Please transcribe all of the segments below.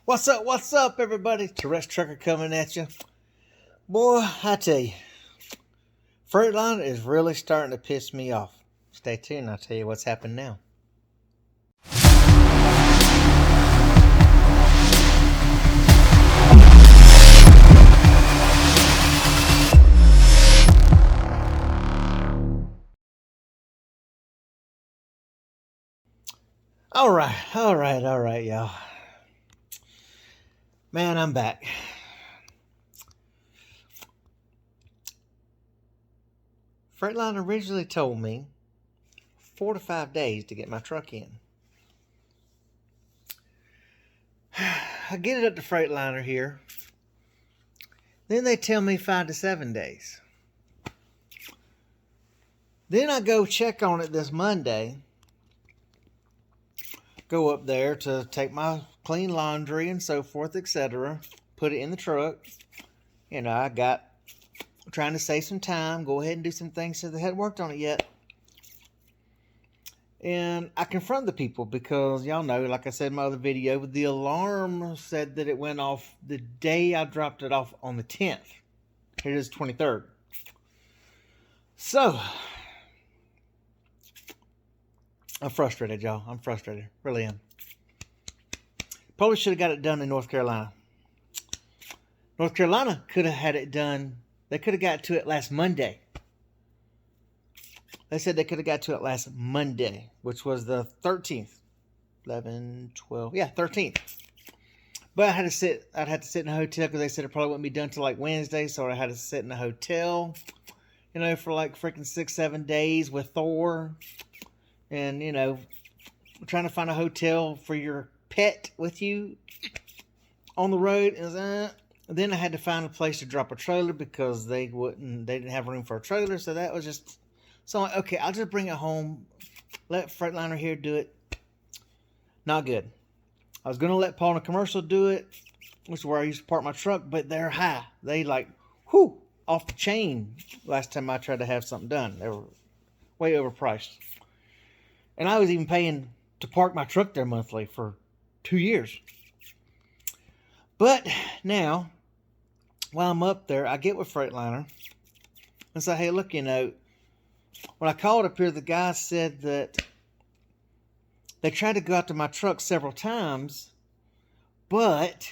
What's up, everybody? Tourette Trucker coming at you. Boy, I tell you, Freightliner is really starting to piss me off. Stay tuned, I'll tell you what's happened now. All right, y'all. Man, I'm back. Freightliner originally told me 4 to 5 days to get my truck in. I get it up to Freightliner here. Then they tell me 5 to 7 days. Then I go check on it this Monday. Go up there to take my clean laundry and so forth, etc. Put it in the truck. You know, I got trying to save some time, go ahead and do some things so they hadn't worked on it yet. And I confront the people because y'all know, like I said in my other video, the alarm said that it went off the day I dropped it off on the 10th. Here it is, 23rd. So I'm frustrated, y'all. I'm frustrated. Really am. Probably should have got it done in North Carolina. North Carolina could have had it done. They could have got to it last Monday. They said they could have got to it last Monday, which was the 13th. 11, 12. Yeah, 13th. But I'd have to sit in a hotel because they said it probably wouldn't be done till like Wednesday. So I had to sit in a hotel, you know, for like freaking 6-7 days with Thor. And, you know, trying to find a hotel for your pet with you on the road. Then I had to find a place to drop a trailer because they didn't have room for a trailer. So that was just, so I'm like, okay, I'll just bring it home. Let Freightliner here do it. Not good. I was going to let Paul in a commercial do it, which is where I used to park my truck, but they're high. They like, whoo, off the chain last time I tried to have something done. They were way overpriced. And I was even paying to park my truck there monthly for 2 years. But now, while I'm up there, I get with Freightliner and say, hey, look, you know, when I called up here, the guy said that they tried to go out to my truck several times, but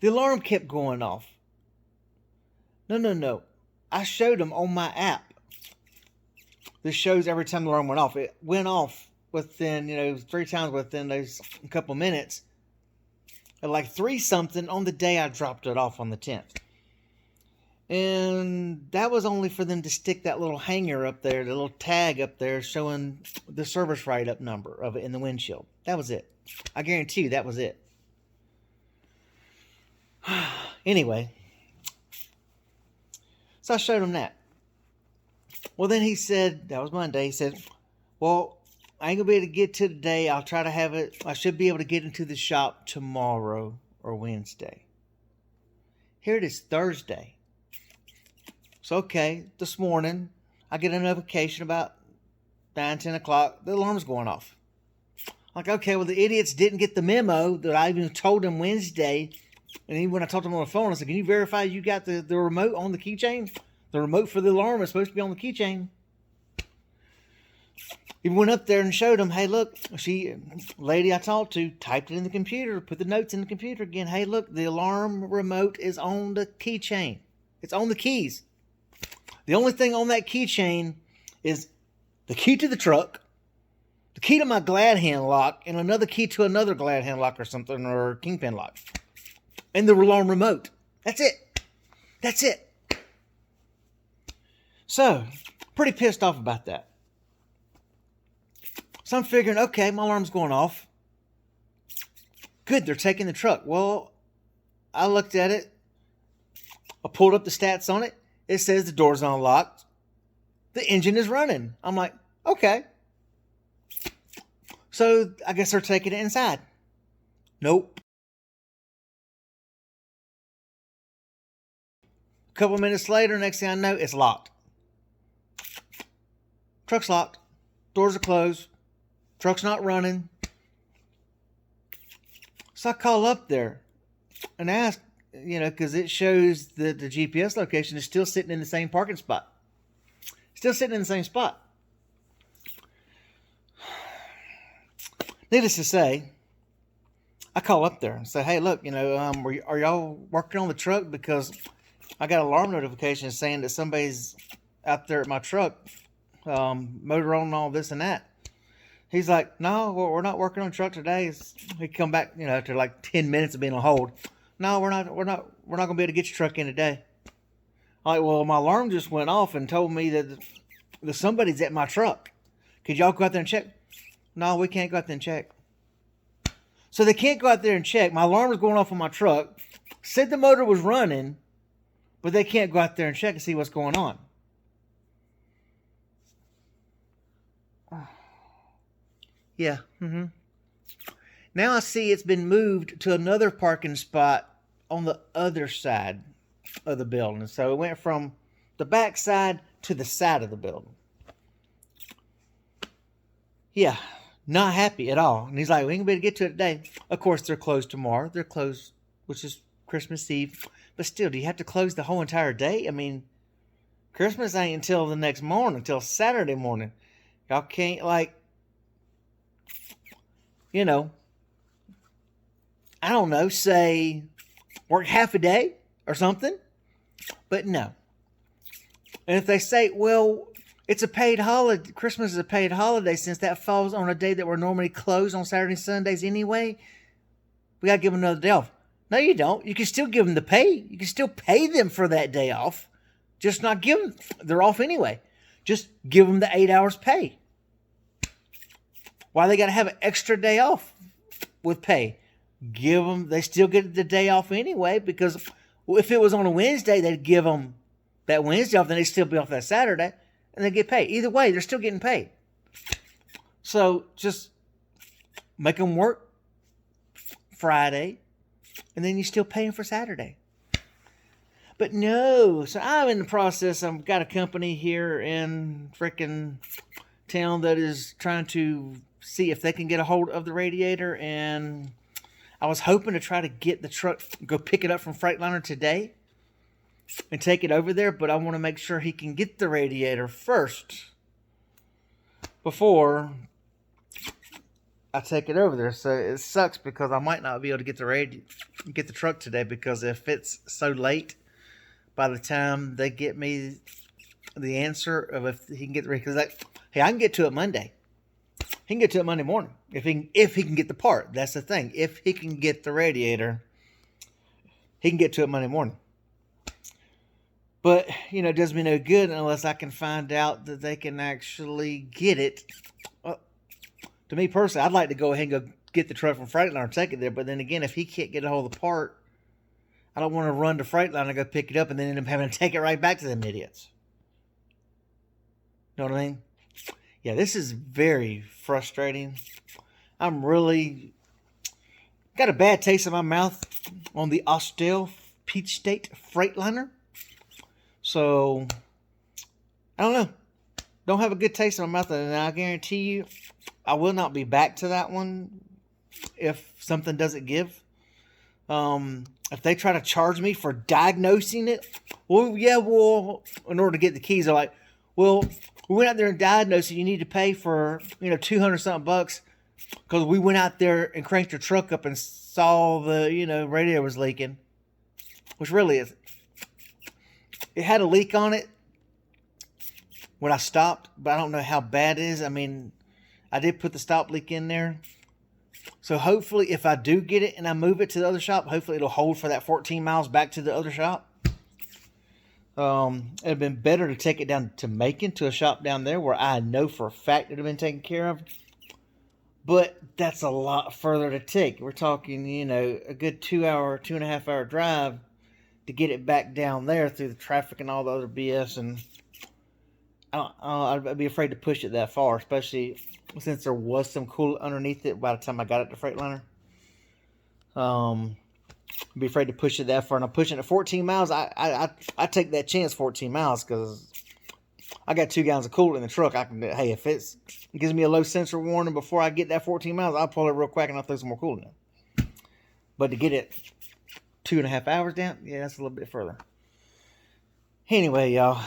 the alarm kept going off. No. I showed them on my app. This shows every time the alarm went off. It went off within, you know, 3 times within those couple minutes. At like 3 something on the day I dropped it off on the 10th. And that was only for them to stick that little hanger up there, the little tag up there showing the service write-up number of it in the windshield. That was it. I guarantee you that was it. Anyway. So I showed him that. Well, then he said, that was Monday, he said, well, I ain't going to be able to get to today. I'll try to have it. I should be able to get into the shop tomorrow or Wednesday. Here it is Thursday. So, okay, this morning, I get a notification about 9, 10 o'clock. The alarm's going off. Like, okay, well, the idiots didn't get the memo that I even told them Wednesday. And even when I talked to them on the phone, I said, can you verify you got the remote on the keychain? The remote for the alarm is supposed to be on the keychain. He went up there and showed them, hey, look, lady I talked to typed it in the computer, put the notes in the computer again. Hey, look, the alarm remote is on the keychain. It's on the keys. The only thing on that keychain is the key to the truck, the key to my glad hand lock, and another key to another glad hand lock or something, or kingpin lock. And the alarm remote. That's it. That's it. So, pretty pissed off about that. So I'm figuring, okay, my alarm's going off. Good, they're taking the truck. Well, I looked at it. I pulled up the stats on it. It says the door's unlocked. The engine is running. I'm like, okay. So I guess they're taking it inside. Nope. A couple minutes later, next thing I know, it's locked. Truck's locked. Doors are closed. Truck's not running. So I call up there and ask, you know, because it shows that the GPS location is still sitting in the same parking spot. Still sitting in the same spot. Needless to say, I call up there and say, hey, look, you know, are y'all working on the truck? Because I got an alarm notification saying that somebody's out there at my truck, motor on and all this and that. He's like, no, we're not working on the truck today. He come back, you know, after like 10 minutes of being on hold. No, we're not going to be able to get your truck in today. I'm like, well, my alarm just went off and told me that somebody's at my truck. Could y'all go out there and check? No, we can't go out there and check. So they can't go out there and check. My alarm was going off on my truck. Said the motor was running, but they can't go out there and check and see what's going on. Yeah. Now I see it's been moved to another parking spot on the other side of the building. So it went from the back side to the side of the building. Yeah, not happy at all. And he's like, we ain't gonna be able to get to it today. Of course, they're closed tomorrow. They're closed, which is Christmas Eve. But still, do you have to close the whole entire day? I mean, Christmas ain't until the next morning, until Saturday morning. Y'all can't, like, you know, I don't know, say work half a day or something. But no. And if they say, well, it's a paid holiday, Christmas is a paid holiday, since that falls on a day that we're normally closed on Saturday and Sundays anyway, we got to give them another day off. No, you don't. You can still give them the pay. You can still pay them for that day off. Just not give them, they're off anyway. Just give them the 8 hours pay. Why they got to have an extra day off with pay? Give them, they still get the day off anyway, because if it was on a Wednesday, they'd give them that Wednesday off, then they'd still be off that Saturday, and they get paid. Either way, they're still getting paid. So just make them work Friday, and then you still pay them for Saturday. But no, so I'm in the process. I've got a company here in freaking town that is trying to see if they can get a hold of the radiator, and I was hoping to try to get the truck, go pick it up from Freightliner today and take it over there, but I want to make sure he can get the radiator first before I take it over there. So it sucks because I might not be able to get the truck today, because if it's so late, by the time they get me the answer of if he can get the radiator, because hey, I can get to it Monday. He can get to it Monday morning if he can get the part. That's the thing. If he can get the radiator, he can get to it Monday morning. But, you know, it does me no good unless I can find out that they can actually get it. To me personally, I'd like to go ahead and go get the truck from Freightliner and take it there. But then again, if he can't get a hold of the part, I don't want to run to Freightliner and go pick it up and then end up having to take it right back to them idiots. Know what I mean? Yeah, this is very frustrating. I'm really got a bad taste in my mouth on the Austell Peach State Freightliner. So, I don't know. Don't have a good taste in my mouth, and I guarantee you I will not be back to that one if something doesn't give. If they try to charge me for diagnosing it, well, yeah, well, in order to get the keys, they're like, well, we went out there and diagnosed it. You need to pay for, you know, $200 something bucks because we went out there and cranked your truck up and saw the, you know, radiator was leaking, which really is. It had a leak on it when I stopped, but I don't know how bad it is. I mean, I did put the stop leak in there. So hopefully if I do get it and I move it to the other shop, hopefully it'll hold for that 14 miles back to the other shop. It'd have been better to take it down to Macon, to a shop down there where I know for a fact it would have been taken care of. But that's a lot further to take. We're talking, you know, a good 2.5 hour drive to get it back down there through the traffic and all the other BS. And I'd be afraid to push it that far, especially since there was some coolant underneath it by the time I got it to Freightliner. I'd be afraid to push it that far, and I'm pushing it 14 miles. I take that chance 14 miles because I got 2 gallons of coolant in the truck. I can, hey, if it gives me a low sensor warning before I get that 14 miles, I'll pull it real quick and I'll throw some more coolant in. But to get it 2.5 hours down, yeah, that's a little bit further. Anyway, y'all,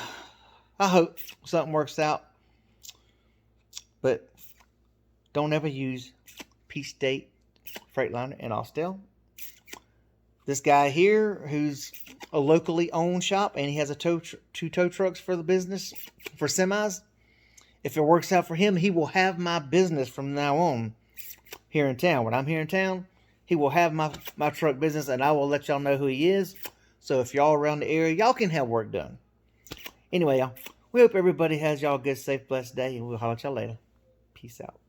I hope something works out. But don't ever use State Freightliner in Austell. This guy here, who's a locally owned shop, and he has a two tow trucks for the business, for semis. If it works out for him, he will have my business from now on here in town. When I'm here in town, he will have my truck business, and I will let y'all know who he is. So if y'all around the area, y'all can have work done. Anyway, y'all, we hope everybody has y'all a good, safe, blessed day, and we'll holler at y'all later. Peace out.